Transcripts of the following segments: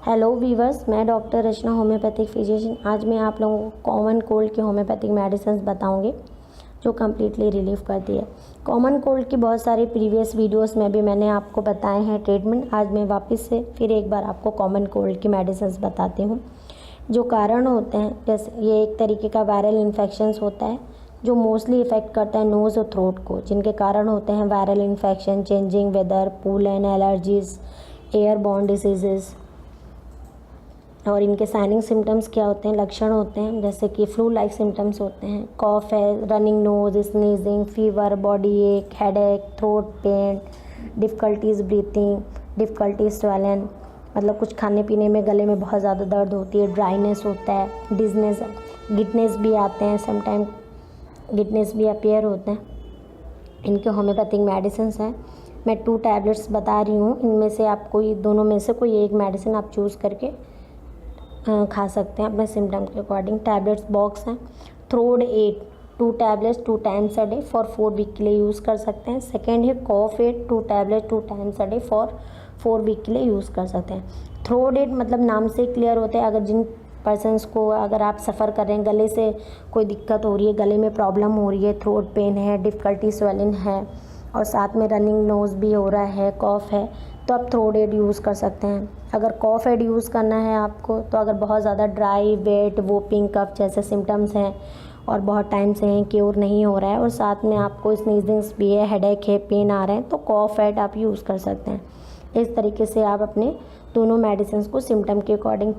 Hello viewers, मैं doctor रचना homeopathic physician. आज मैं आप लोगों को कॉमन कोल्ड की होम्योपैथिक मेडिसिन बताऊंगी जो कम्प्लीटली रिलीफ करती है। कॉमन कोल्ड की बहुत सारी प्रीवियस वीडियोस में भी मैंने आपको बताए हैं ट्रीटमेंट। आज मैं वापस से फिर एक बार आपको कॉमन कोल्ड की मेडिसिन बताती हूँ। जो कारण होते हैं, जैसे ये एक तरीके का वायरल इन्फेक्शंस होता है जो मोस्टली इफ़ेक्ट करता है नोज़ और थ्रोट को, जिनके कारण होते हैं viral infection, changing weather, pollen allergies, airborne diseases. और इनके साइनिंग सिम्टम्स क्या होते हैं, लक्षण होते हैं, जैसे कि फ्लू लाइक सिम्टम्स होते हैं, कॉफ है, running nose, sneezing, fever, body ache, headache, throat pain, difficulties breathing, difficulties swollen, मतलब कुछ खाने पीने में गले में बहुत ज़्यादा दर्द होती है, ड्राइनेस होता है, डिजनेस, गिटनेस भी आते हैं, समटाइम गिटनेस भी अपीयर होते हैं। इनके होम्योपैथिक मेडिसिन हैं। मैं 2 टैबलेट्स बता रही हूँ, इनमें से आप कोई दोनों में से कोई एक मेडिसिन आप चूज़ करके खा सकते हैं अपने सिम्टम के अकॉर्डिंग। टैबलेट्स बॉक्स हैं। थ्रोड 8 2 tablets 2 times a day for 4 week के लिए यूज़ कर सकते हैं। सेकेंड है cough 8 2 tablet 2 times a day for 4 week के लिए यूज़ कर सकते हैं। थ्रोड 8 मतलब नाम से क्लियर होता है, अगर जिन पर्सनस को, अगर आप सफ़र कर रहे हैं, गले से कोई दिक्कत हो रही है, गले में प्रॉब्लम हो रही है, थ्रोट पेन है, डिफ़िकल्टी स्वेलिंग है और साथ में रनिंग नोज़ भी हो रहा है, कॉफ़ है, तो आप थ्रोड एड यूज़ कर सकते हैं। अगर कॉफ़ एड यूज़ करना है आपको, तो अगर बहुत ज़्यादा ड्राई, वेट, वोपिंग कफ जैसे सिम्टम्स हैं और बहुत टाइम से हैं, क्योर नहीं हो रहा है और साथ में आपको स्नीजिंग्स भी है, हेडेक है, पेन आ रहे हैं, तो कॉफ़ एड आप यूज़ कर सकते हैं। इस तरीके से आप अपने दोनों मेडिसिन को सिम्टम के अकॉर्डिंग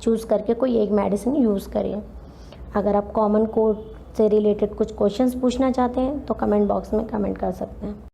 चूज़ करके कोई एक मेडिसिन यूज़ करिए। अगर आप कॉमन कोल्ड से रिलेटेड कुछ क्वेश्चंस पूछना चाहते हैं तो कमेंट बॉक्स में कमेंट कर सकते हैं।